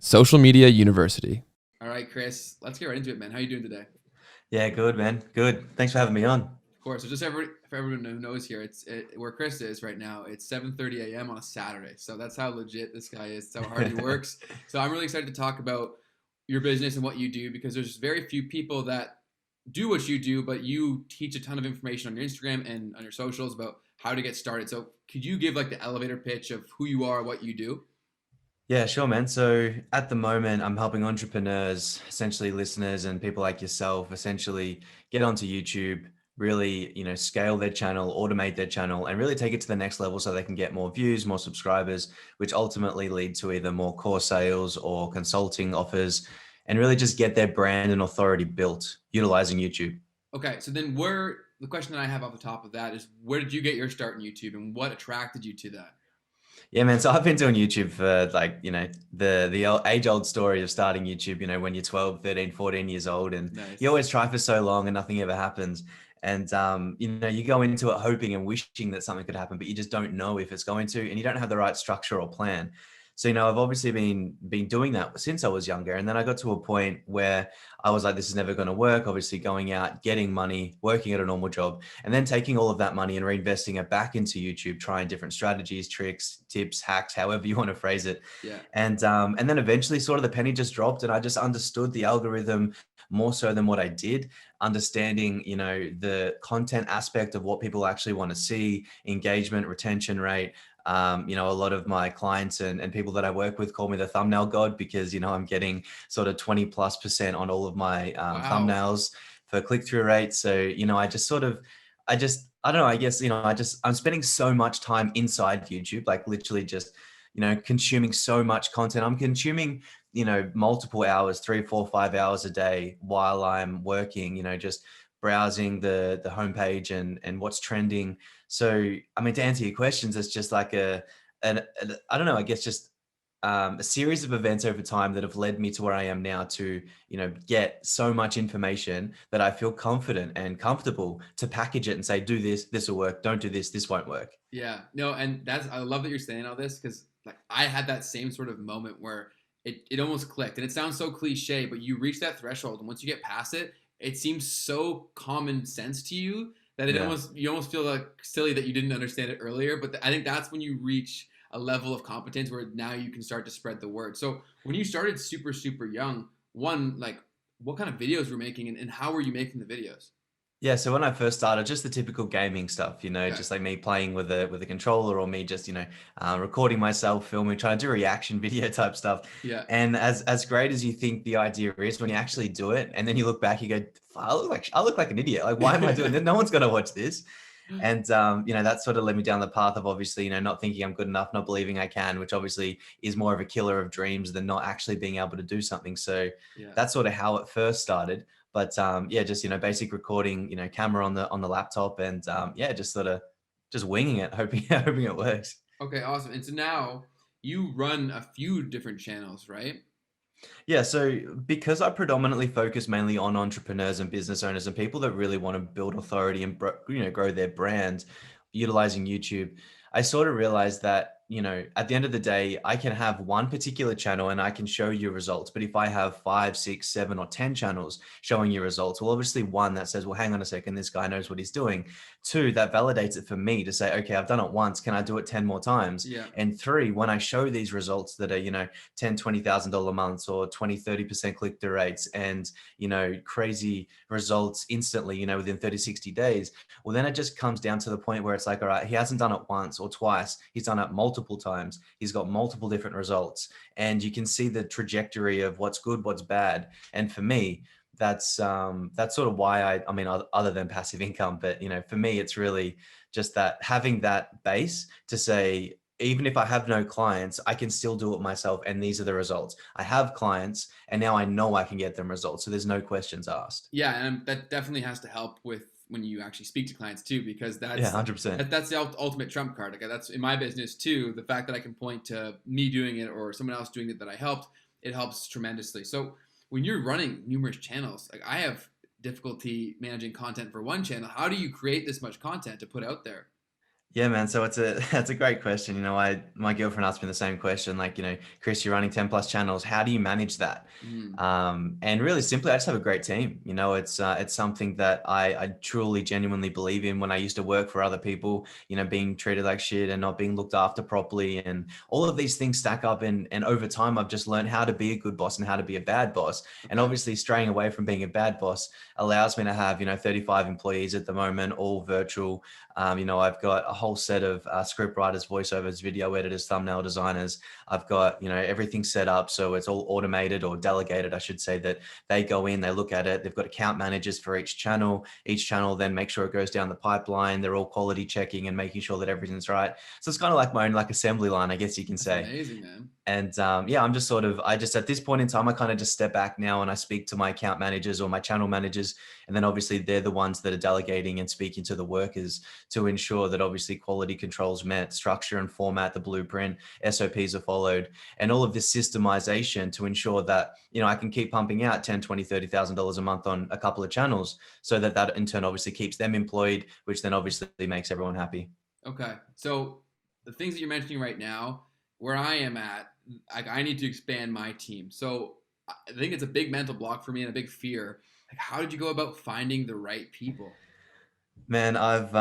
Social Media University. All right, Chris, let's get right into it, man. How you doing today? Yeah, good, man. Good. Thanks for having me on. Of course. So just for everyone who knows here, where Chris is right now. It's 7:30 a.m. on a Saturday. So that's how legit this guy is. That's how hard he works. So I'm really excited to talk about your business and what you do because there's very few people that do what you do, but you teach a ton of information on your Instagram and on your socials about how to get started. So could you give like the elevator pitch of who you are, what you do? Yeah, sure, man. So at the moment, I'm helping entrepreneurs, essentially listeners and people like yourself, essentially get onto YouTube, really, scale their channel, automate their channel, and really take it to the next level so they can get more views, more subscribers, which ultimately lead to either more course sales or consulting offers, and really just get their brand and authority built utilizing YouTube. Okay, so then the question that I have off the top of that is where did you get your start in YouTube and what attracted you to that? Yeah, man. So I've been doing YouTube for the age old story of starting YouTube, when you're 12, 13, 14 years old and you Nice. always try for so long and nothing ever happens. And, you go into it hoping and wishing that something could happen, but you just don't know if it's going to, and you don't have the right structure or plan. So, I've obviously been doing that since I was younger. And then I got to a point where I was like, this is never going to work. Obviously going out, getting money, working at a normal job, and then taking all of that money and reinvesting it back into YouTube, trying different strategies, tricks, tips, hacks, however you want to phrase it. Yeah. And then eventually sort of the penny just dropped and I just understood the algorithm more so than what I did, understanding, the content aspect of what people actually want to see, engagement, retention rate. A lot of my clients and people that I work with call me the thumbnail god because, I'm getting sort of 20+% on all of my Wow. thumbnails for click-through rate. So, I don't know, I guess, I'm spending so much time inside YouTube, like literally just, consuming so much content. I'm consuming, multiple hours, 3, 4, 5 hours a day while I'm working, just browsing the homepage and what's trending. So, I mean, to answer your questions, it's just like I don't know, I guess just a series of events over time that have led me to where I am now to, get so much information that I feel confident and comfortable to package it and say, do this, this will work. Don't do this, this won't work. Yeah. No, and I love that you're saying all this because like I had that same sort of moment where it almost clicked. And it sounds so cliche, but you reach that threshold and once you get past it, it seems so common sense to you that Yeah. you almost feel like silly that you didn't understand it earlier. But I think that's when you reach a level of competence where now you can start to spread the word. So when you started super, super young, one, like what kind of videos were making and how were you making the videos? Yeah, so when I first started, just the typical gaming stuff, Okay. just like me playing with a controller or me just, recording myself, filming, trying to do reaction video type stuff. Yeah. And as great as you think the idea is, when you actually do it, and then you look back, you go, I look like an idiot. Like, why am I doing this? No one's gonna watch this." And that sort of led me down the path of obviously, not thinking I'm good enough, not believing I can, which obviously is more of a killer of dreams than not actually being able to do something. So Yeah. that's sort of how it first started. But yeah, just basic recording, camera on the laptop, and yeah, just sort of just winging it, hoping hoping it works. Okay, awesome. And so now you run a few different channels, right? Yeah, so because I predominantly focus mainly on entrepreneurs and business owners and people that really want to build authority and grow their brand utilizing YouTube, I sort of realized that, at the end of the day, I can have one particular channel and I can show you results. But if I have 5, 6, 7, or 10 channels showing you results, well, obviously one that says, well, hang on a second, this guy knows what he's doing. Two, that validates it for me to say, okay, I've done it once. Can I do it 10 more times? Yeah. And three, when I show these results that are, $10,000, $20,000 months or 20, 30% click-through rates and, crazy results instantly, within 30, 60 days, well, then it just comes down to the point where it's like, all right, he hasn't done it once or twice. He's done it multiple times. He's got multiple different results. And you can see the trajectory of what's good, what's bad. And for me, that's sort of why I mean, other than passive income, but for me, it's really just that having that base to say, even if I have no clients, I can still do it myself. And these are the results. I have clients and now I know I can get them results. So there's no questions asked. Yeah, and that definitely has to help with when you actually speak to clients too, because Yeah, 100%. that's the ultimate trump card. Like that's in my business too. The fact that I can point to me doing it or someone else doing it that I helped, it helps tremendously. So when you're running numerous channels, like I have difficulty managing content for one channel. How do you create this much content to put out there? Yeah, man. So it's a that's a great question. My girlfriend asked me the same question. Like, Chris, you're running 10 plus channels. How do you manage that? Mm, And really simply, I just have a great team. It's something that I truly, genuinely believe in. When I used to work for other people, being treated like shit and not being looked after properly, and all of these things stack up. And over time, I've just learned how to be a good boss and how to be a bad boss. And okay. obviously, straying away from being a bad boss allows me to have 35 employees at the moment, all virtual. I've got a whole set of script writers, voiceovers, video editors, thumbnail designers. I've got, everything set up. So it's all automated or delegated, I should say, that they go in, they look at it. They've got account managers for each channel. Each channel then make sure it goes down the pipeline. They're all quality checking and making sure that everything's right. So it's kind of like my own like assembly line, I guess you can That's say. amazing, man. And yeah, I just, at this point in time, I kind of just step back now and I speak to my account managers or my channel managers. And then obviously they're the ones that are delegating and speaking to the workers to ensure that obviously quality controls met, structure and format, the blueprint, SOPs are followed, and all of this systemization to ensure that, I can keep pumping out 10, 20, $30,000 a month on a couple of channels, so that in turn obviously keeps them employed, which then obviously makes everyone happy. Okay. So the things that you're mentioning right now, where I am at, I need to expand my team. So I think it's a big mental block for me and a big fear. Like, how did you go about finding the right people? Man, I've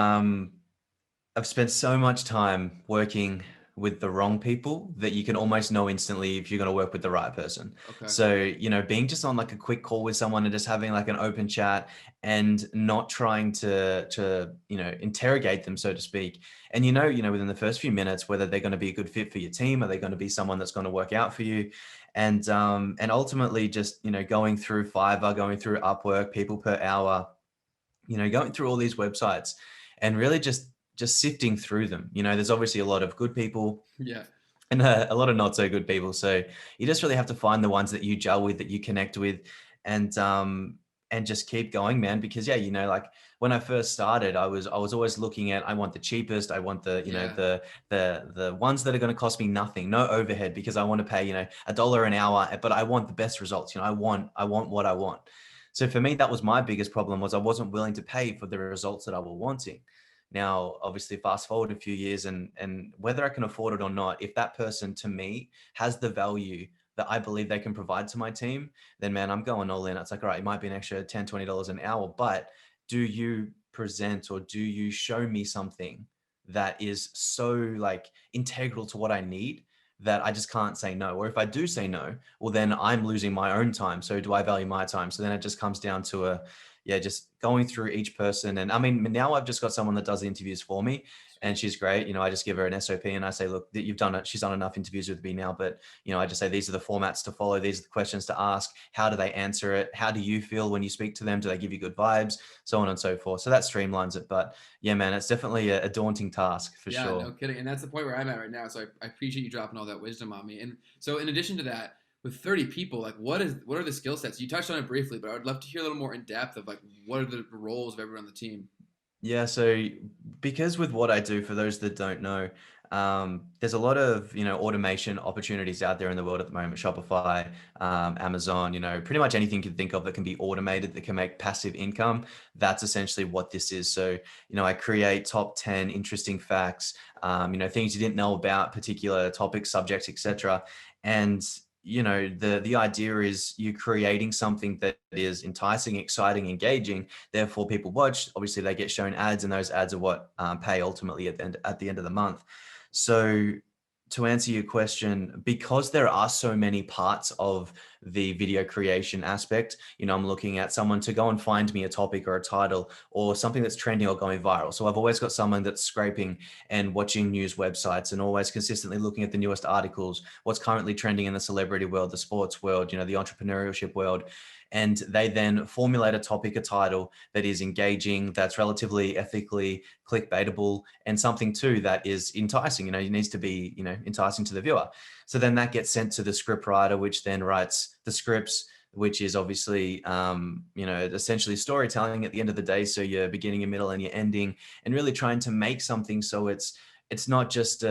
spent so much time working with the wrong people that you can almost know instantly if you're going to work with the right person. Okay. So, being just on like a quick call with someone and just having like an open chat and not trying to, interrogate them, so to speak. And within the first few minutes, whether they're going to be a good fit for your team, are they going to be someone that's going to work out for you? And ultimately just, going through Fiverr, going through Upwork, people per hour, going through all these websites and really just sifting through them. There's obviously a lot of good people Yeah. and a lot of not so good people. So you just really have to find the ones that you gel with, that you connect with, and just keep going, man. Because yeah, like when I first started, I was always looking at, I want the cheapest, I want the Yeah. the ones that are going to cost me nothing, no overhead, because I want to pay $1 an hour, but I want the best results. I want what I want. So for me, that was my biggest problem, was I wasn't willing to pay for the results that I were wanting. Now, obviously, fast forward a few years, and whether I can afford it or not, if that person to me has the value that I believe they can provide to my team, then man, I'm going all in. It's like, all right, it might be an extra $10, $20 an hour, but do you present or do you show me something that is so like integral to what I need that I just can't say no? Or if I do say no, well, then I'm losing my own time. So do I value my time? So then it just comes down to yeah, just going through each person. And I mean, now I've just got someone that does the interviews for me, and Sweet. she's great. I just give her an SOP and I say, look, you've done it. She's done enough interviews with me now, but I just say, these are the formats to follow. These are the questions to ask. How do they answer it? How do you feel when you speak to them? Do they give you good vibes? So on and so forth. So that streamlines it. But yeah, man, it's definitely a daunting task for Yeah, no sure. kidding. And that's the point where I'm at right now. So I appreciate you dropping all that wisdom on me. And so in addition to that, with 30 people, like what are the skill sets? You touched on it briefly, but I would love to hear a little more in depth of like what are the roles of everyone on the team? Yeah, so because with what I do, for those that don't know, there's a lot of automation opportunities out there in the world at the moment. Shopify, Amazon, pretty much anything you can think of that can be automated, that can make passive income. That's essentially what this is. So I create top 10 interesting facts, things you didn't know about, particular topics, subjects, etc. And the idea is you creating something that is enticing, exciting, engaging. Therefore, people watch. Obviously, they get shown ads, and those ads are what pay ultimately at the end of the month. So, to answer your question, because there are so many parts of the video creation aspect, I'm looking at someone to go and find me a topic or a title or something that's trending or going viral. So I've always got someone that's scraping and watching news websites and always consistently looking at the newest articles, what's currently trending in the celebrity world, the sports world, the entrepreneurship world. And they then formulate a topic, a title that is engaging, that's relatively ethically clickbaitable, and something too that is enticing. It needs to be, enticing to the viewer. So then that gets sent to the script writer, which then writes the scripts, which is obviously, essentially storytelling at the end of the day. So you're beginning, your middle, and your ending, and really trying to make something so it's not just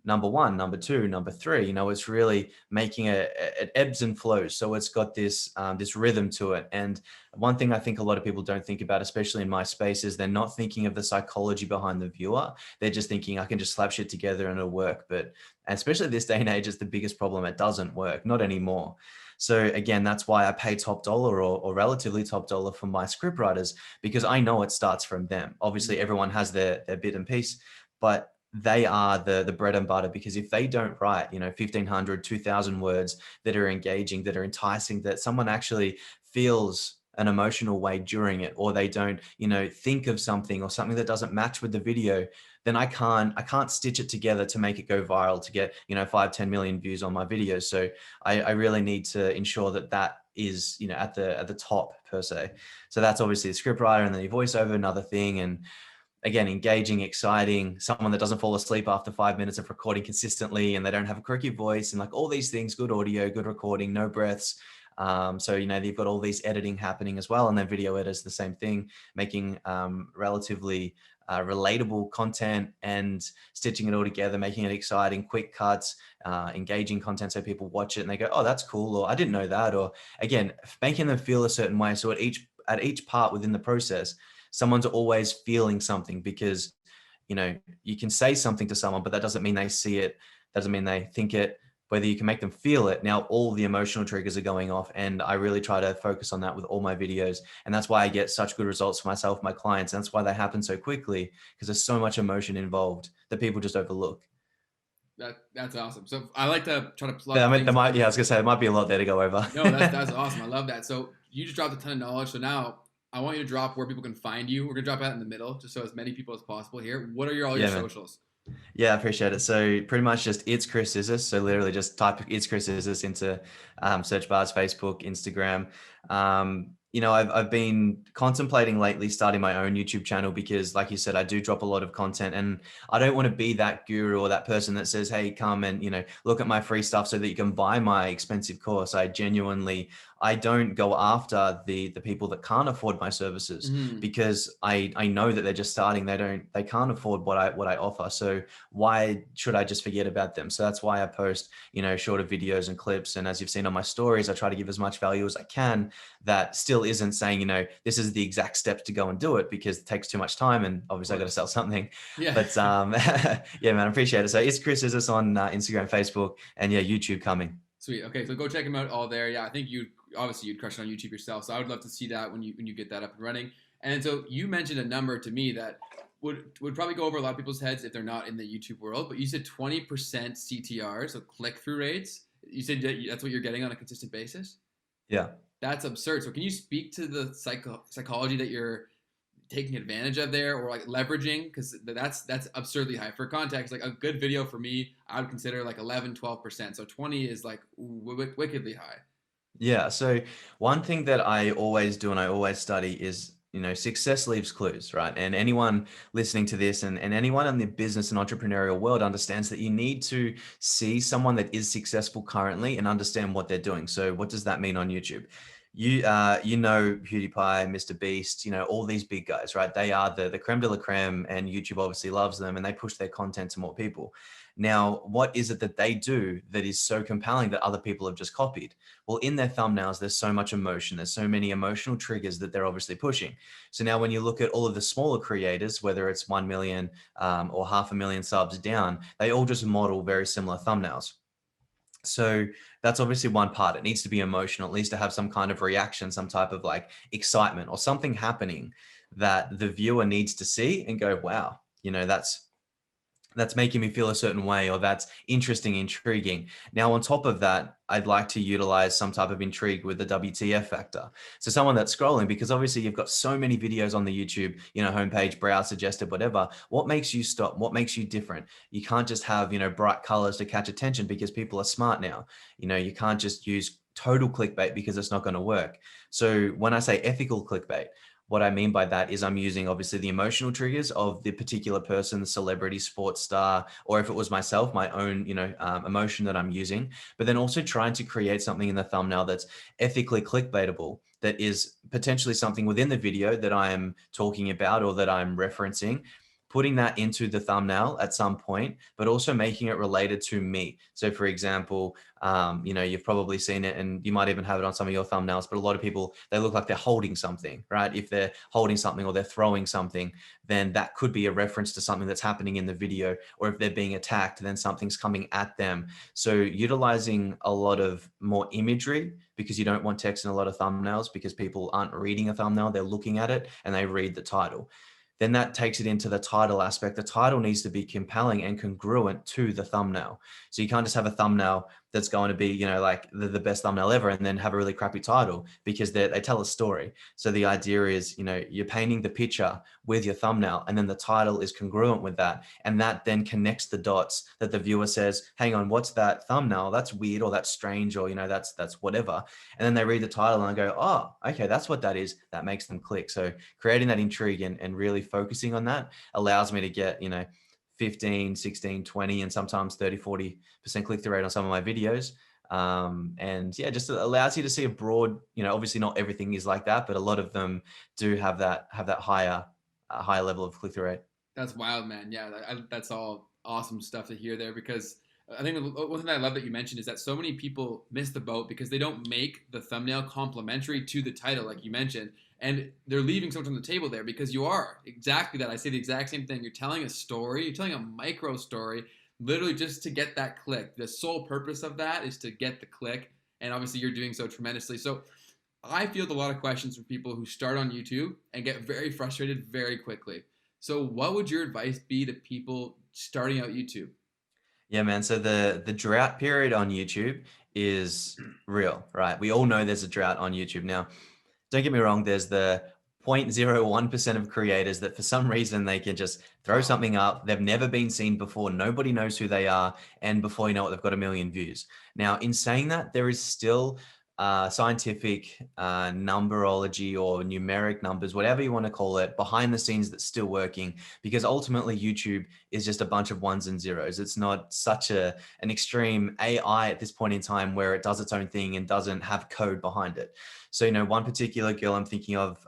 number one, number two, number three. You know, it's really making it ebbs and flows. So it's got this this rhythm to it. And one thing I think a lot of people don't think about, especially in my space, is they're not thinking of the psychology behind the viewer. They're just thinking I can just slap shit together and it'll work. But especially this day and age, it's the biggest problem. It doesn't work, not anymore. So again, that's why I pay top dollar or relatively top dollar for my script writers, because I know it starts from them. Obviously, everyone has their bit and piece, but they are the bread and butter, because if they don't write, you know, 1,500, 2,000 words that are engaging, that are enticing, that someone actually feels an emotional way during it, or they don't, you know, think of something or something that doesn't match with the video, then I can't stitch it together to make it go viral, to get, you know, 5, 10 million views on my videos. So I really need to ensure that that is, you know, at the top per se. So that's obviously the script writer, and then the voiceover, another thing. And again, engaging, exciting, someone that doesn't fall asleep after 5 minutes of recording consistently, and they don't have a croaky voice, and like all these things, good audio, good recording, no breaths. So, you know, you've got all these editing happening as well. And then video editors, the same thing, making relatively relatable content and stitching it all together, making it exciting, quick cuts, engaging content so people watch it and they go, oh, that's cool, or I didn't know that. Or again, making them feel a certain way. So at each part within the process, someone's always feeling something, because, you know, you can say something to someone, but that doesn't mean they see it, doesn't mean they think it. Whether you can make them feel it, now all the emotional triggers are going off. And I really try to focus on that with all my videos. And that's why I get such good results for myself, my clients. And that's why they happen so quickly, because there's so much emotion involved that people just overlook. That's awesome. So I like to try to Yeah, plug things. yeah, I was gonna say there might be a lot there to go over. No, that's awesome. I love that. So you just dropped a ton of knowledge. So now I want you to drop where people can find you. We're gonna drop that in the middle, just so as many people as possible here. What are all your Yeah, man. socials? Yeah, I appreciate it. So pretty much just it's Chris Zissis. So literally just type it's Chris Zissis into search bars, Facebook, Instagram. You know, I've been contemplating lately starting my own YouTube channel, because like you said, I do drop a lot of content, and I don't want to be that guru or that person that says, hey, come and, you know, look at my free stuff so that you can buy my expensive course. I don't go after the people that can't afford my services, Mm-hmm. because I know that they're just starting. They can't afford what I offer. So why should I just forget about them? So that's why I post, you know, shorter videos and clips. And as you've seen on my stories, I try to give as much value as I can that still isn't saying, you know, this is the exact steps to go and do it, because it takes too much time. And obviously I got to sell something, Yeah. but yeah, man, I appreciate it. So it's Chris Isis on Instagram, Facebook, and yeah, YouTube coming. Sweet. Okay, so go check him out all there. Yeah, I think you'd crush it on YouTube yourself. So I would love to see that when you get that up and running. And so you mentioned a number to me that would probably go over a lot of people's heads if they're not in the YouTube world. But you said 20% CTR, so click through rates. You said that's what you're getting on a consistent basis. Yeah. That's absurd. So can you speak to the psychology that you're taking advantage of there, or like leveraging, because that's absurdly high. For context, like a good video for me, I would consider like 11-12%. So 20 is like wickedly high. Yeah. So one thing that I always do and I always study is, you know, success leaves clues, right? And anyone listening to this and anyone in the business and entrepreneurial world understands that you need to see someone that is successful currently and understand what they're doing. So what does that mean on YouTube? You know, PewDiePie, Mr. Beast, you know, all these big guys, right? They are the creme de la creme, and YouTube obviously loves them, and they push their content to more people. Now, what is it that they do that is so compelling that other people have just copied? Well, in their thumbnails, there's so much emotion. There's so many emotional triggers that they're obviously pushing. So now when you look at all of the smaller creators, whether it's 1 million or 500,000 subs down, they all just model very similar thumbnails. So that's obviously one part. It needs to be emotional. It needs to have some kind of reaction, some type of like excitement or something happening that the viewer needs to see and go, wow, you know, that's making me feel a certain way, or that's interesting, intriguing. Now, on top of that, I'd like to utilize some type of intrigue with the WTF factor. So someone that's scrolling, because obviously you've got so many videos on the YouTube, you know, homepage, browse, suggested, whatever. What makes you stop? What makes you different? You can't just have, you know, bright colors to catch attention, because people are smart now. You know, you can't just use total clickbait, because it's not going to work. So when I say ethical clickbait, what I mean by that is I'm using obviously the emotional triggers of the particular person, the celebrity, sports star, or if it was myself, my own, you know, emotion that I'm using, but then also trying to create something in the thumbnail that's ethically clickbaitable, that is potentially something within the video that I am talking about or that I'm referencing, putting that into the thumbnail at some point, but also making it related to me. So for example, you've probably seen it and you might even have it on some of your thumbnails, but a lot of people, they look like they're holding something, right? If they're holding something or they're throwing something, then that could be a reference to something that's happening in the video. Or if they're being attacked, then something's coming at them. So utilizing a lot of more imagery, because you don't want text in a lot of thumbnails because people aren't reading a thumbnail, they're looking at it and they read the title. Then that takes it into the title aspect. The title needs to be compelling and congruent to the thumbnail. So you can't just have a thumbnail that's going to be, like the best thumbnail ever and then have a really crappy title, because they tell a story. So the idea is, you're painting the picture with your thumbnail and then the title is congruent with that. And that then connects the dots that the viewer says, hang on, what's that thumbnail? That's weird, or that's strange, or, that's whatever. And then they read the title and go, oh, okay, that's what that is. That makes them click. So creating that intrigue and really focusing on that allows me to get, 15, 16, 20, and sometimes 30, 40% click-through rate on some of my videos. And yeah, just allows you to see a broad, obviously not everything is like that, but a lot of them do have that higher level of click-through rate. That's wild, man. Yeah, that's all awesome stuff to hear there, because I think one thing I love that you mentioned is that so many people miss the boat because they don't make the thumbnail complementary to the title, like you mentioned, and they're leaving so much on the table there, because you are exactly that. I say the exact same thing. You're telling a story, you're telling a micro story, literally just to get that click. The sole purpose of that is to get the click, and obviously you're doing so tremendously. So I field a lot of questions from people who start on YouTube and get very frustrated very quickly. So what would your advice be to people starting out YouTube? Yeah, man. So the drought period on YouTube is real, right? We all know there's a drought on YouTube. Now, don't get me wrong, there's the 0.01% of creators that for some reason they can just throw Wow. something up. They've never been seen before. Nobody knows who they are. And before you know it, they've got 1 million views. Now, in saying that, there is still scientific numberology or numeric numbers, whatever you want to call it, behind the scenes that's still working, because ultimately YouTube is just a bunch of ones and zeros. It's not such an extreme AI at this point in time where it does its own thing and doesn't have code behind it. So, one particular girl I'm thinking of,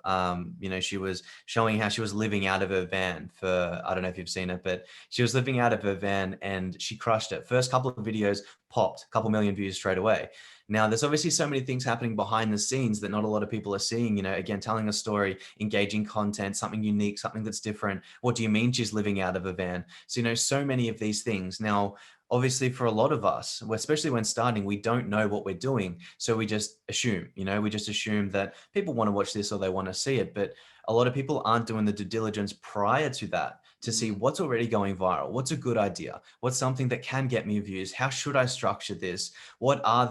she was showing how she was living out of her van for, I don't know if you've seen it, but she was living out of her van and she crushed it. First couple of videos popped, a couple million views straight away. Now, there's obviously so many things happening behind the scenes that not a lot of people are seeing, again, telling a story, engaging content, something unique, something that's different. What do you mean she's living out of a van? So, so many of these things. Now, obviously for a lot of us, especially when starting, we don't know what we're doing. So we just assume, we just assume that people want to watch this or they want to see it. But a lot of people aren't doing the due diligence prior to that to see what's already going viral. What's a good idea? What's something that can get me views? How should I structure this? What are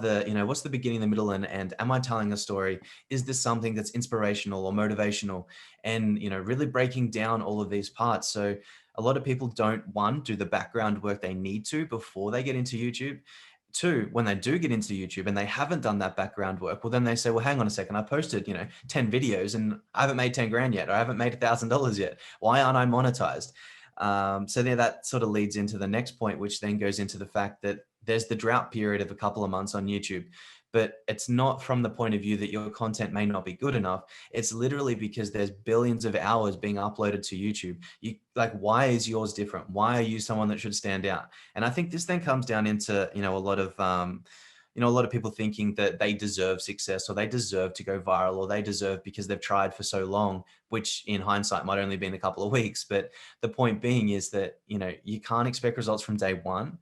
what's the beginning, the middle, and end? Am I telling a story? Is this something that's inspirational or motivational? And, really breaking down all of these parts. So a lot of people don't, one, do the background work they need to before they get into YouTube. Two, when they do get into YouTube and they haven't done that background work, well, then they say, well, hang on a second, I posted, 10 videos and I haven't made 10 grand yet, or I haven't made $1,000 yet. Why aren't I monetized? So there, that sort of leads into the next point, which then goes into the fact that there's the drought period of a couple of months on YouTube. But it's not from the point of view that your content may not be good enough. It's literally because there's billions of hours being uploaded to YouTube. Why is yours different? Why are you someone that should stand out? And I think this then comes down into, a lot of people thinking that they deserve success or they deserve to go viral or they deserve because they've tried for so long, which in hindsight might only been a couple of weeks. But the point being is that, you can't expect results from day one.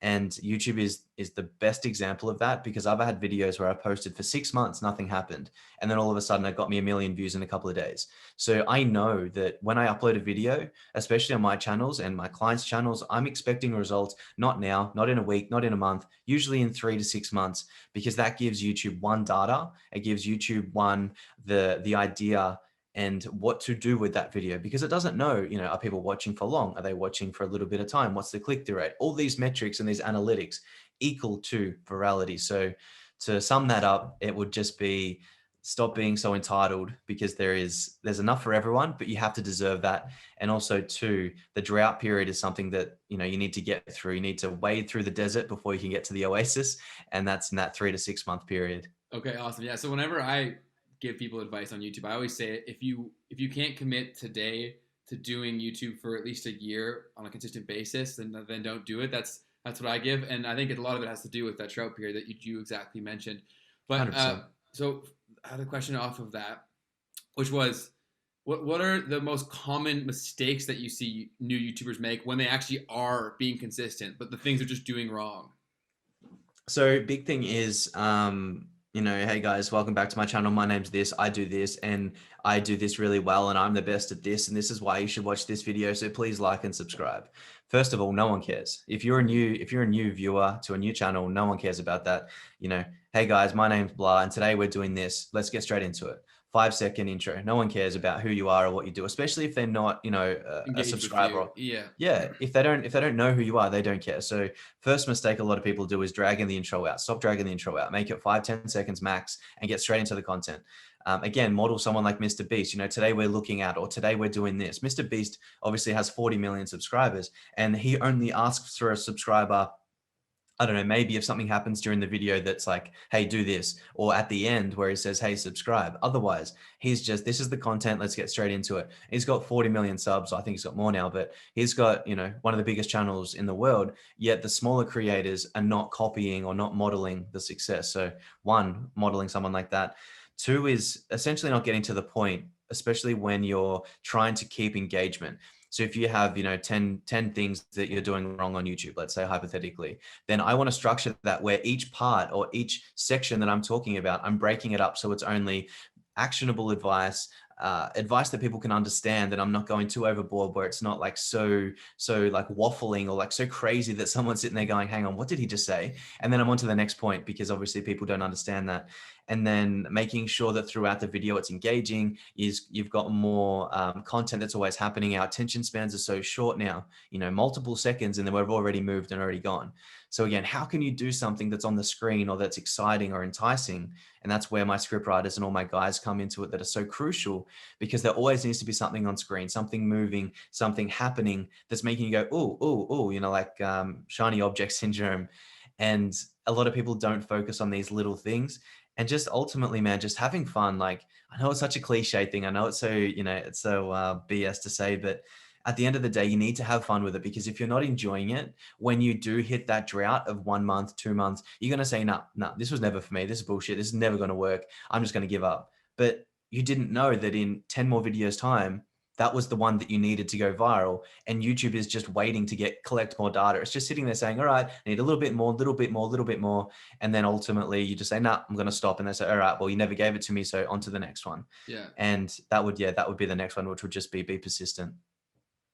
And YouTube is the best example of that, because I've had videos where I posted for 6 months, nothing happened. And then all of a sudden it got me 1 million views in a couple of days. So I know that when I upload a video, especially on my channels and my clients' channels, I'm expecting results, not now, not in a week, not in a month, usually in 3 to 6 months, because that gives YouTube one, data. It gives YouTube one, the idea and what to do with that video, because it doesn't know, are people watching for long? Are they watching for a little bit of time? What's the click-through rate? All these metrics and these analytics equal to virality. So to sum that up, it would just be stop being so entitled, because there's enough for everyone, but you have to deserve that. And also two, the drought period is something that, you need to get through. You need to wade through the desert before you can get to the oasis. And that's in that 3 to 6 month period. Okay, awesome. Yeah. So whenever I give people advice on YouTube, I always say if you can't commit today to doing YouTube for at least a year on a consistent basis, then don't do it. That's what I give, and I think a lot of it has to do with that drought period that you exactly mentioned. But 100%. so I had a question off of that, which was, what are the most common mistakes that you see new YouTubers make when they actually are being consistent, but the things they're just doing wrong? So big thing is, hey guys, welcome back to my channel. My name's this, I do this, and I do this really well, and I'm the best at this, and this is why you should watch this video. So please like and subscribe. First of all, no one cares. If you're a new viewer to a new channel, no one cares about that. Hey guys, my name's blah, and today we're doing this. Let's get straight into it. 5-second intro. No one cares about who you are or what you do, especially if they're not, a Engage with subscriber. you, yeah. Yeah, if they don't know who you are, they don't care. So first mistake a lot of people do is dragging the intro out. Stop dragging the intro out. Make it 5-10 seconds max and get straight into the content. Again, model someone like Mr. Beast. Today we're looking at, or today we're doing this. Mr. Beast obviously has 40 million subscribers, and he only asks for a subscriber, I don't know, maybe if something happens during the video that's like, hey, do this, or at the end where he says, hey, subscribe. Otherwise, he's just, this is the content, let's get straight into it. He's got 40 million subs. I think he's got more now, but he's got, one of the biggest channels in the world, yet the smaller creators are not copying or not modeling the success. So one, modeling someone like that. Two is essentially not getting to the point, especially when you're trying to keep engagement. So if you have, 10 things that you're doing wrong on YouTube, let's say hypothetically, then I want to structure that where each part or each section that I'm talking about, I'm breaking it up so it's only actionable advice, advice that people can understand, that I'm not going too overboard where it's not like so like waffling or like so crazy that someone's sitting there going, hang on, what did he just say? And then I'm on to the next point, because obviously people don't understand that. And then making sure that throughout the video it's engaging, is you've got more content that's always happening. Our attention spans are so short now, multiple seconds, and then we've already moved and already gone. So again, how can you do something that's on the screen or that's exciting or enticing? And that's where my script writers and all my guys come into it, that are so crucial, because there always needs to be something on screen, something moving, something happening that's making you go, ooh, ooh, ooh, like shiny object syndrome. And a lot of people don't focus on these little things. And just ultimately, man, just having fun. Like, I know it's such a cliche thing. I know it's so, it's so BS to say, but at the end of the day, you need to have fun with it, because if you're not enjoying it, when you do hit that drought of 1 month, 2 months, you're going to say, nah, this was never for me. This is bullshit. This is never going to work. I'm just going to give up. But you didn't know that in 10 more videos time, that was the one that you needed to go viral. And YouTube is just waiting to collect more data. It's just sitting there saying, all right, I need a little bit more, little bit more, little bit more. And then ultimately you just say, nah, I'm going to stop. And they say, all right, well, you never gave it to me, so on to the next one. Yeah. And that would be the next one, which would just be persistent.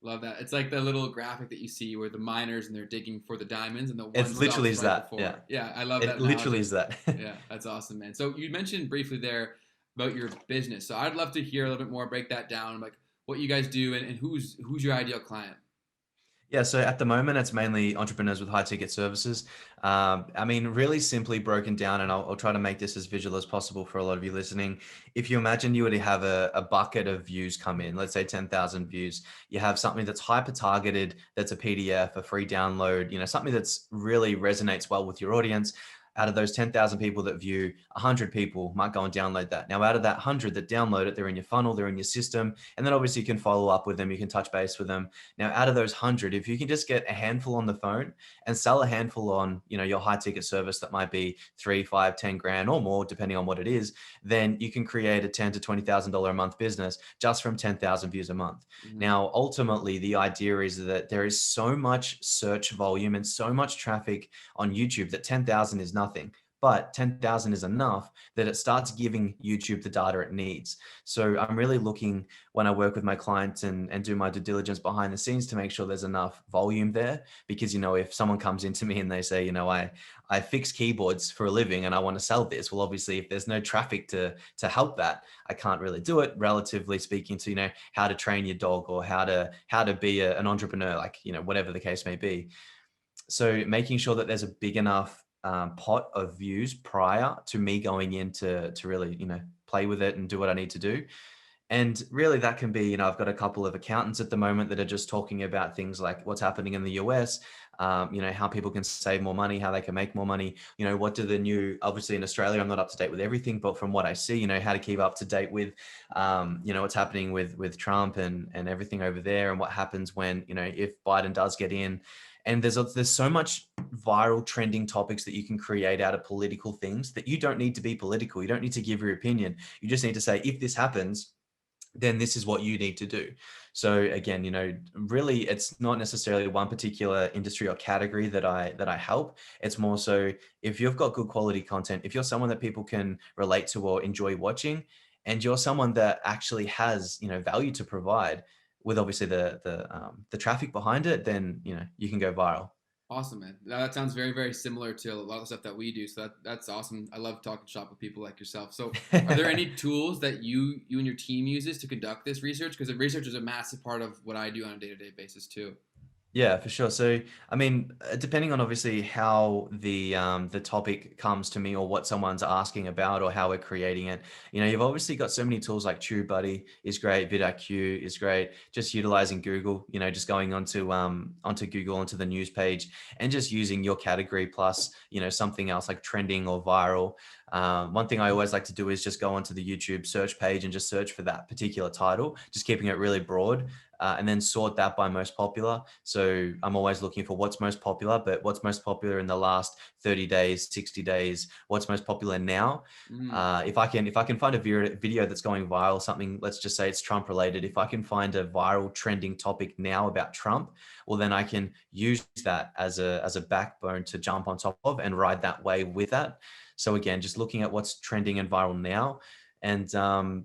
Love that. It's like the little graphic that you see where the miners and they're digging for the diamonds, and the one It literally is right that. before. Yeah. Yeah, I love It that. literally is that. Yeah, that's awesome, man. So you mentioned briefly there about your business. So I'd love to hear a little bit more, break that down, like what you guys do, and who's your ideal client. Yeah, so at the moment, it's mainly entrepreneurs with high ticket services. I mean, really simply broken down, and I'll try to make this as visual as possible for a lot of you listening. If you imagine you were to have a bucket of views come in, let's say 10,000 views, you have something that's hyper targeted, that's a PDF, a free download, something that's really resonates well with your audience. Out of those 10,000 people that view, 100 people might go and download that. Now, out of that 100 that download it, they're in your funnel, they're in your system, and then obviously you can follow up with them, you can touch base with them. Now, out of those 100, if you can just get a handful on the phone and sell a handful on, your high ticket service that might be 3, 5, 10 grand or more, depending on what it is, then you can create a $10,000 to $20,000 a month business just from 10,000 views a month. Mm-hmm. Now, ultimately, the idea is that there is so much search volume and so much traffic on YouTube that 10,000 is nothing. But 10,000 is enough that it starts giving YouTube the data it needs. So I'm really looking, when I work with my clients and do my due diligence behind the scenes, to make sure there's enough volume there. Because, if someone comes into me and they say, I fix keyboards for a living and I want to sell this. Well, obviously, if there's no traffic to help that, I can't really do it, relatively speaking to, how to train your dog, or how to be an entrepreneur, like, whatever the case may be. So making sure that there's a big enough pot of views prior to me going in to really, play with it and do what I need to do. And really that can be, I've got a couple of accountants at the moment that are just talking about things like what's happening in the US. you know, how people can save more money, how they can make more money, you know, what do the new, obviously in Australia, I'm not up to date with everything, but from what I see, you know, how to keep up to date with, you know, what's happening with Trump and everything over there, and what happens when, you know, if Biden does get in. And there's so much viral trending topics that you can create out of political things that you don't need to be political. You don't need to give your opinion. You just need to say, if this happens, then this is what you need to do. So again, you know, really it's not necessarily one particular industry or category that I help. It's more so if you've got good quality content, if you're someone that people can relate to or enjoy watching, and you're someone that actually has, you know, value to provide with obviously the traffic behind it, then, you know, you can go viral. Awesome, man. That sounds very, very similar to a lot of stuff that we do. So that's awesome. I love talking shop with people like yourself. So, are there any tools that you and your team uses to conduct this research? Because the research is a massive part of what I do on a day-to-day basis too. Yeah, for sure. So, I mean, depending on obviously how the topic comes to me or what someone's asking about or how we're creating it, you know, you've obviously got so many tools like TubeBuddy is great, vidIQ is great. Just utilizing Google, you know, just going onto Google onto the news page and just using your category plus, you know, something else like trending or viral. One thing I always like to do is just go onto the YouTube search page and just search for that particular title, just keeping it really broad, and then sort that by most popular. So I'm always looking for what's most popular, but what's most popular in the last 30 days, 60 days, what's most popular now. Mm, If I can find a video that's going viral, something, let's just say it's Trump related. If I can find a viral trending topic now about Trump, well, then I can use that as a backbone to jump on top of and ride that wave with that. So again, just looking at what's trending and viral now. And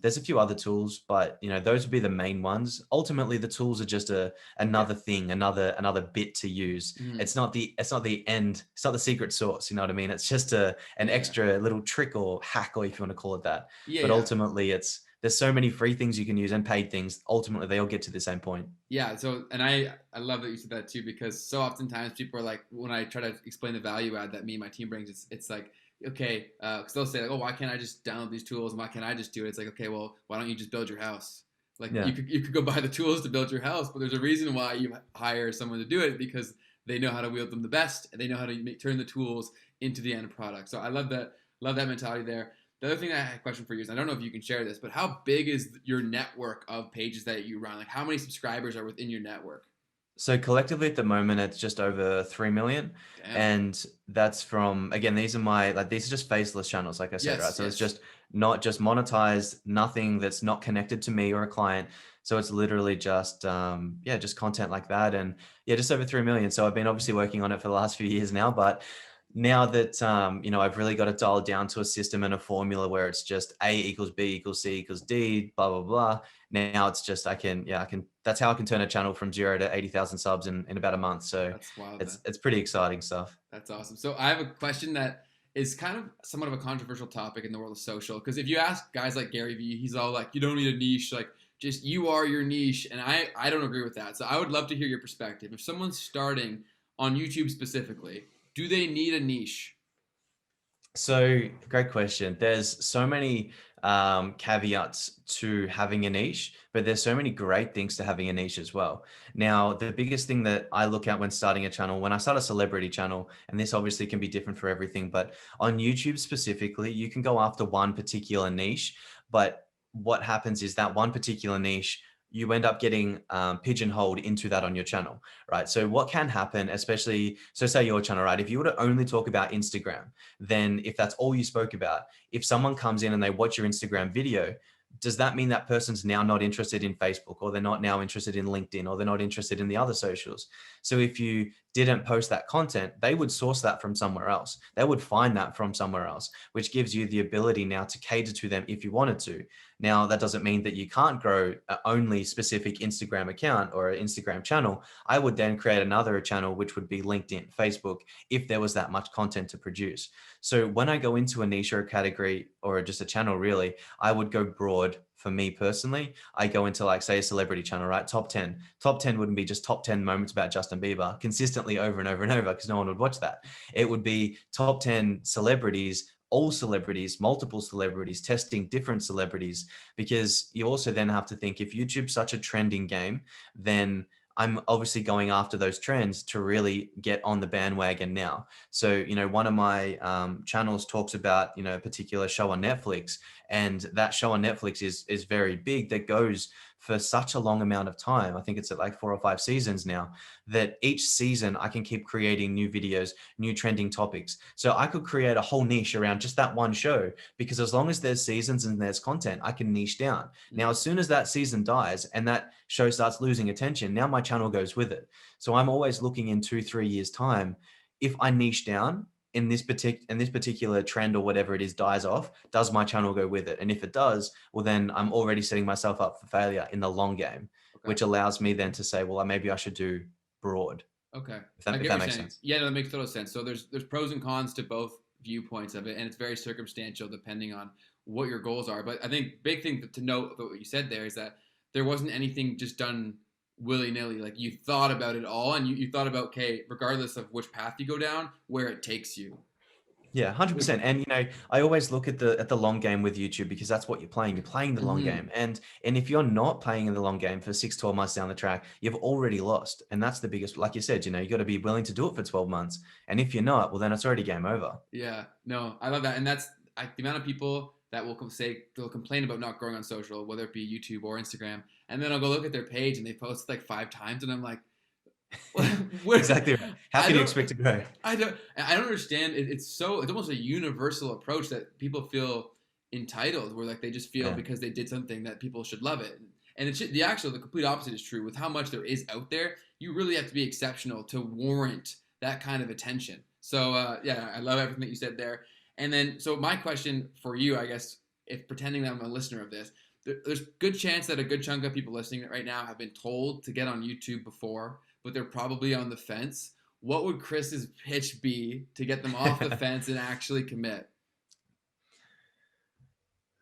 there's a few other tools, but you know, those would be the main ones. Ultimately, the tools are just yeah. another thing, another bit to use. Mm, It's not the end. It's not the secret sauce. You know what I mean? It's just an yeah. extra little trick or hack, or if you want to call it that. Yeah. But Yeah. ultimately, there's so many free things you can use and paid things. Ultimately, they all get to the same point. Yeah, so and I love that you said that too because so oftentimes people are like when I try to explain the value add that me and my team brings, it's like okay, because they'll say like, oh, why can't I just download these tools and why can't I just do it? It's like okay, well, why don't you just build your house? Like Yeah. you could go buy the tools to build your house, but there's a reason why you hire someone to do it because they know how to wield them the best and they know how to turn the tools into the end product. So I love that mentality there. The other thing I had a question for you is I don't know if you can share this, but how big is your network of pages that you run? Like how many subscribers are within your network? So collectively at the moment, it's just over 3 million. Damn. And that's from, again, these are just faceless channels, like I said, right? Yes, So it's yes. just not just monetized, nothing that's not connected to me or a client. So it's literally just, yeah, just content like that. And yeah, just over 3 million. So I've been obviously working on it for the last few years now, but now that, you know, I've really got it dialed down to a system and a formula where it's just A equals B equals C equals D, blah, blah, blah. Now it's just that's how I can turn a channel from 0 to 80,000 subs in about a month. So That's wild, it's man. it's pretty exciting stuff. That's awesome. So I have a question that is kind of somewhat of a controversial topic in the world of social. Because if you ask guys like Gary Vee, he's all like, you don't need a niche, like just you are your niche. And I don't agree with that. So I would love to hear your perspective. If someone's starting on YouTube specifically, do they need a niche? So great question. There's so many caveats to having a niche, but there's so many great things to having a niche as well. Now, the biggest thing that I look at when starting a channel, when I start a celebrity channel, and this obviously can be different for everything, but on YouTube specifically, you can go after one particular niche, but what happens is that one particular niche, you end up getting pigeonholed into that on your channel, right? So what can happen, especially, so say your channel, right? If you were to only talk about Instagram, then if that's all you spoke about, if someone comes in and they watch your Instagram video, does that mean that person's now not interested in Facebook, or they're not now interested in LinkedIn, or they're not interested in the other socials? So if you didn't post that content, they would source that from somewhere else. They would find that from somewhere else, which gives you the ability now to cater to them if you wanted to. Now, that doesn't mean that you can't grow a only specific Instagram account or an Instagram channel. I would then create another channel, which would be LinkedIn, Facebook, if there was that much content to produce. So when I go into a niche or a category or just a channel, really, I would go broad. For me personally, I go into like, say, a celebrity channel, right? Top 10. Top 10 wouldn't be just top 10 moments about Justin Bieber consistently over and over and over because no one would watch that. It would be top 10 celebrities, all celebrities, multiple celebrities, testing different celebrities, because you also then have to think if YouTube's such a trending game, then I'm obviously going after those trends to really get on the bandwagon now. So, one of my channels talks about, a particular show on Netflix, and that show on Netflix is very big, that goes for such a long amount of time. I think it's at like 4 or 5 seasons now, that each season I can keep creating new videos, new trending topics. So I could create a whole niche around just that one show, because as long as there's seasons and there's content, I can niche down. Now, as soon as that season dies and that show starts losing attention, now my channel goes with it. So I'm always looking in 2, 3 years time. If I niche down in this particular trend or whatever it is dies off, does my channel go with it? And if it does, well, then I'm already setting myself up for failure in the long game, Okay. which allows me then to say, well, maybe I should do broad. Okay. If that, I if get that what you're makes saying. sense. Yeah, no, that makes total sense. So there's pros and cons to both viewpoints of it, and it's very circumstantial depending on what your goals are. But I think big thing to note about what you said there is that there wasn't anything just done willy-nilly. Like, you thought about it all, and you thought about, okay, regardless of which path you go down, where it takes you. Yeah, Which, 100%. And I always look at the long game with YouTube, because that's what you're playing. You're playing the long mhm. game. And if you're not playing in the long game for 6, 12 months down the track, you've already lost. And that's the biggest, like you said, you got to be willing to do it for 12 months. And if you're not, well, then it's already game over. Yeah, no, I love that, and that's the amount of people that will they'll complain about not growing on social, whether it be YouTube or Instagram, and then I'll go look at their page and they post like 5 times, and I'm like, where? Exactly right. How I can you don't, expect to grow? I don't understand. It's almost a universal approach that people feel entitled, where like they just feel Yeah. because they did something that people should love it, and the complete opposite is true. With how much there is out there, you really have to be exceptional to warrant that kind of attention. So yeah, I love everything that you said there. And then, so my question for you, I guess, if pretending that I'm a listener of this, there's good chance that a good chunk of people listening right now have been told to get on YouTube before, but they're probably on the fence. What would Chris's pitch be to get them off the fence and actually commit?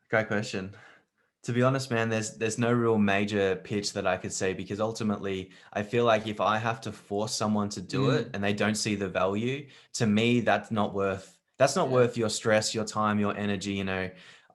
Great question. To be honest, man, there's no real major pitch that I could say, because ultimately I feel like if I have to force someone to do it Mm, and they don't see the value, to me, that's not yeah. worth your stress, your time, your energy.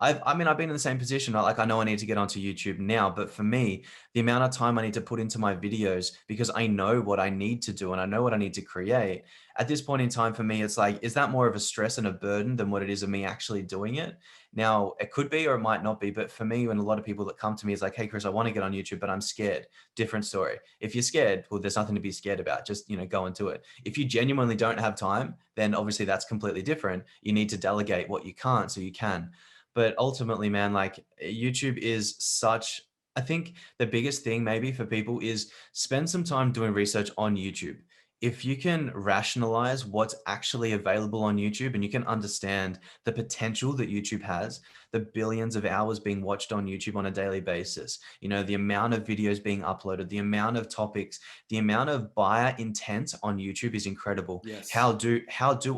I've been in the same position. I know I need to get onto YouTube now, but for me, the amount of time I need to put into my videos, because I know what I need to do and I know what I need to create. At this point in time, for me, it's like, is that more of a stress and a burden than what it is of me actually doing it? Now, it could be or it might not be, but for me, when a lot of people that come to me is like, hey, Chris, I want to get on YouTube, but I'm scared. Different story. If you're scared, well, there's nothing to be scared about. Just, go into it. If you genuinely don't have time, then obviously that's completely different. You need to delegate what you can't so you can. But ultimately, man, like, YouTube is I think the biggest thing maybe for people is spend some time doing research on YouTube. If you can rationalize what's actually available on YouTube, and you can understand the potential that YouTube has, the billions of hours being watched on YouTube on a daily basis, the amount of videos being uploaded, the amount of topics, the amount of buyer intent on YouTube is incredible. Yes. How do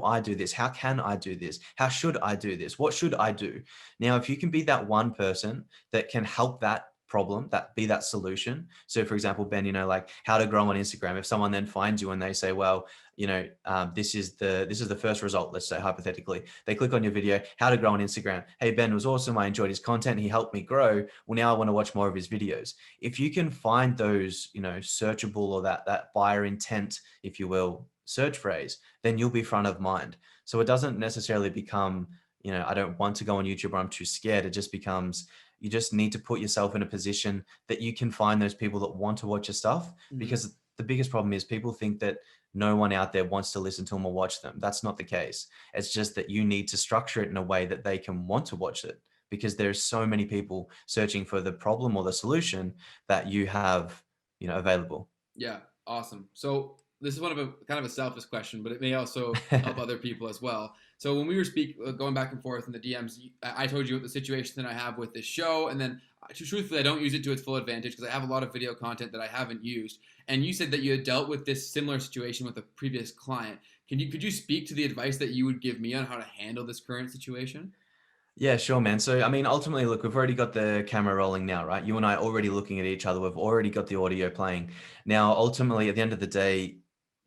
I do this? How can I do this? How should I do this? What should I do? Now, if you can be that one person that can help that problem, that solution. So for example, Ben, like how to grow on Instagram. If someone then finds you and they say, well, this is the first result, let's say hypothetically, they click on your video, how to grow on Instagram. Hey, Ben was awesome. I enjoyed his content. He helped me grow. Well, now I want to watch more of his videos. If you can find those, searchable, or that buyer intent, if you will, search phrase, then you'll be front of mind. So it doesn't necessarily become, I don't want to go on YouTube or I'm too scared. It just becomes, you just need to put yourself in a position that you can find those people that want to watch your stuff. Mhm. Because the biggest problem is people think that no one out there wants to listen to them or watch them. That's not the case. It's just that you need to structure it in a way that they can want to watch it, because there's so many people searching for the problem or the solution that you have, available. Yeah, awesome. So this is one of a kind of a selfish question, but it may also help other people as well. So when we were going back and forth in the DMs, I told you the situation that I have with this show, and then truthfully, I don't use it to its full advantage because I have a lot of video content that I haven't used. And you said that you had dealt with this similar situation with a previous client. Could you speak to the advice that you would give me on how to handle this current situation? Yeah, sure, man. So, ultimately, look, we've already got the camera rolling now, right? You and I are already looking at each other. We've already got the audio playing. Now, ultimately, at the end of the day,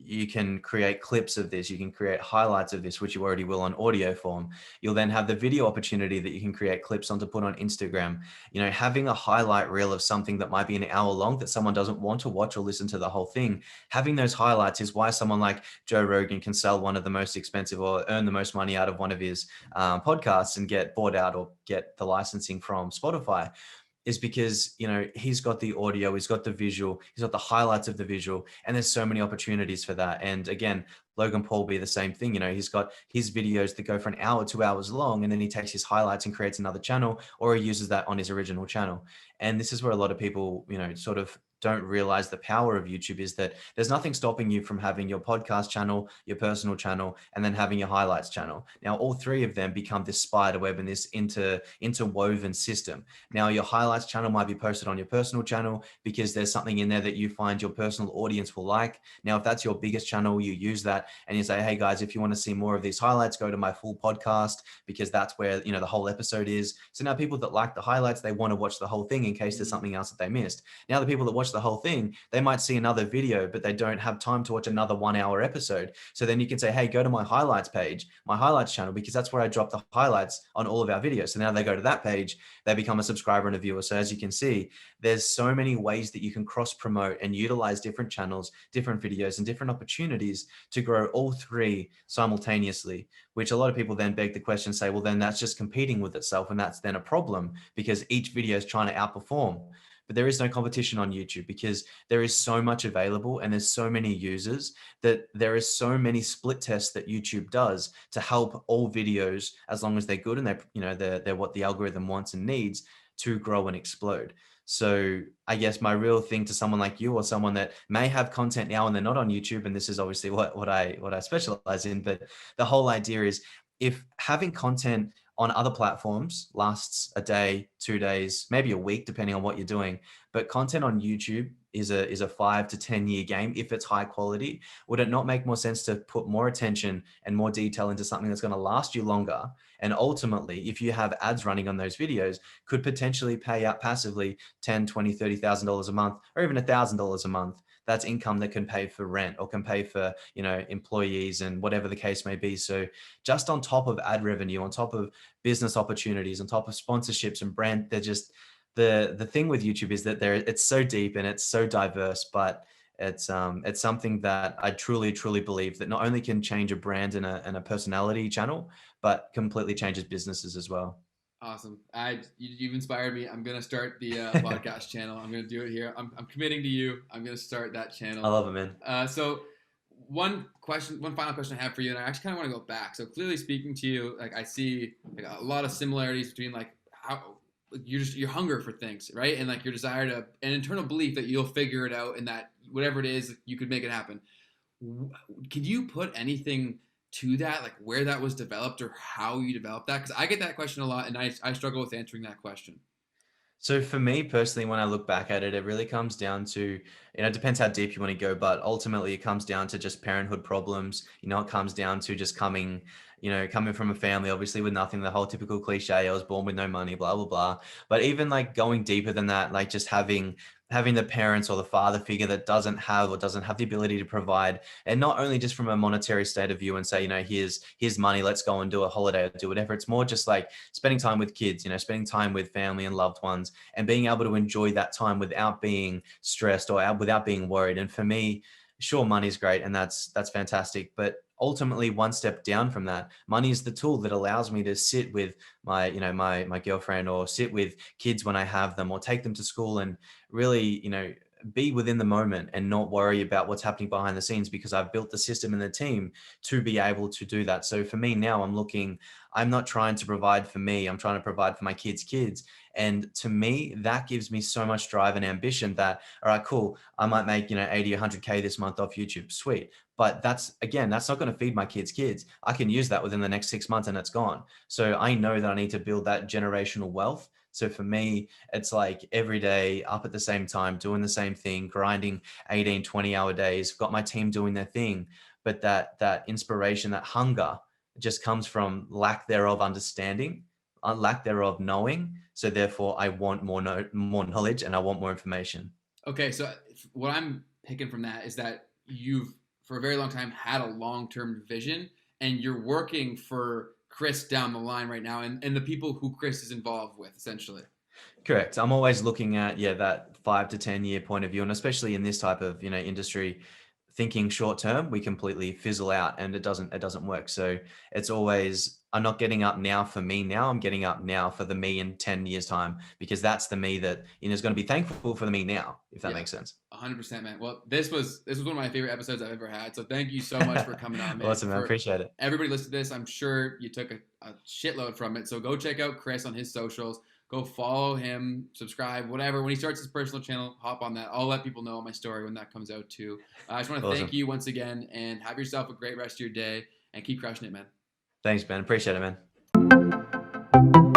you can create clips of this, you can create highlights of this, which you already will on audio form. You'll then have the video opportunity that you can create clips on to put on Instagram. You know, having a highlight reel of something that might be an hour long that someone doesn't want to watch or listen to the whole thing, having those highlights is why someone like Joe Rogan can sell one of the most expensive or earn the most money out of one of his podcasts and get bought out or get the licensing from Spotify, is because, you know, he's got the audio, he's got the visual, he's got the highlights of the visual, and there's so many opportunities for that. And again, Logan Paul be the same thing. You know, he's got his videos that go for an hour, 2 hours long, and then he takes his highlights and creates another channel, or he uses that on his original channel. And this is where a lot of people, you know, sort of don't realize the power of YouTube, is that there's nothing stopping you from having your podcast channel, your personal channel, and then having your highlights channel. Now, all three of them become this spider web and this interwoven system. Now, your highlights channel might be posted on your personal channel because there's something in there that you find your personal audience will like. Now, if that's your biggest channel, you use that and you say, hey guys, if you want to see more of these highlights, go to my full podcast, because that's where, you know, the whole episode is. So now people that like the highlights, they want to watch the whole thing in case there's something else that they missed. Now, the people that watch the whole thing, they might see another video, but they don't have time to watch another 1 hour episode. So then you can say, hey, go to my highlights page, my highlights channel, because that's where I drop the highlights on all of our videos. So now they go to that page, they become a subscriber and a viewer. So as you can see, there's so many ways that you can cross promote and utilize different channels, different videos, and different opportunities to grow all three simultaneously, which a lot of people then beg the question, say, well, then that's just competing with itself. And that's then a problem because each video is trying to outperform. But there is no competition on YouTube because there is so much available and there's so many users that there is so many split tests that YouTube does to help all videos, as long as they're good and they're what the algorithm wants and needs, to grow and explode. So I guess my real thing to someone like you or someone that may have content now and they're not on YouTube, and this is obviously what I specialize in, but the whole idea is, if having content on other platforms lasts a day, 2 days, maybe a week, depending on what you're doing, but content on YouTube is a 5 to 10 year game if it's high quality, would it not make more sense to put more attention and more detail into something that's going to last you longer? And ultimately, if you have ads running on those videos, could potentially pay out passively 10, 20, $30,000 a month, or even $1,000 a month. That's income that can pay for rent or can pay for, you know, employees and whatever the case may be. So just on top of ad revenue, on top of business opportunities, on top of sponsorships and brand, they're just, the thing with YouTube is that it's so deep and it's so diverse, but it's something that I truly believe that not only can change a brand and a personality channel, but completely changes businesses as well. Awesome. You've inspired me. I'm gonna start the podcast channel. I'm gonna do it here. I'm committing to you. I'm gonna start that I channel. love it, man. So one final question I have for you, and I actually kind of want to go back. So clearly speaking to you, like I see like a lot of similarities between like how your hunger for things, right, and like your desire to an internal belief that you'll figure it out and that whatever it is you could make it happen. Could you put anything to that, like where that was developed or how you developed that? Because I get that question a lot, and I struggle with answering that question. So for me personally, when I look back at it, it really comes down to, you know, it depends how deep you want to go, but ultimately it comes down to just parenthood problems. You know, it comes down to just coming from a family, obviously with nothing, the whole typical cliche, I was born with no money, blah, blah, blah. But even like going deeper than that, like just having the parents or the father figure that doesn't have the ability to provide, and not only just from a monetary state of view and say, you know, here's money, let's go and do a holiday or do whatever. It's more just like spending time with kids, you know, spending time with family and loved ones and being able to enjoy that time without being stressed or without being worried. And for me, sure, money's great and that's fantastic, but ultimately one step down from that, money is the tool that allows me to sit with my girlfriend or sit with kids when I have them, or take them to school and really, you know, be within the moment and not worry about what's happening behind the scenes, because I've built the system and the team to be able to do that. So for me now, I'm not trying to provide for me, I'm trying to provide for my kids. And to me, that gives me so much drive and ambition that, all right, cool, I might make, you know, 80, 100K this month off YouTube. Sweet. But that's not going to feed my kids. I can use that within the next 6 months and it's gone. So I know that I need to build that generational wealth. So for me, it's like every day up at the same time, doing the same thing, grinding 18, 20-hour days, got my team doing their thing. But that inspiration, that hunger just comes from lack thereof understanding, lack thereof knowing. So therefore I want more knowledge and I want more information. Okay, so what I'm picking from that is that you've for a very long time had a long-term vision, and you're working for Chris down the line right now, and the people who Chris is involved with, essentially. Correct. I'm always looking at, yeah, that 5 to 10 year point of view. And especially in this type of, industry, thinking short term, we completely fizzle out and it doesn't work. So it's always, I'm not getting up now for me now. I'm getting up now for the me in 10 years time, because that's the me that, is going to be thankful for the me now, if that makes sense. 100%, man. Well, this was one of my favorite episodes I've ever had. So thank you so much for coming on, man. Awesome, man. Appreciate it. Everybody listened to this. I'm sure you took a shitload from it. So go check out Chris on his socials. Go follow him, subscribe, whatever. When he starts his personal channel, hop on that. I'll let people know on my story when that comes out too. I just want to thank you once again, and have yourself a great rest of your day, and keep crushing it, man. Thanks, Ben. Appreciate it, man.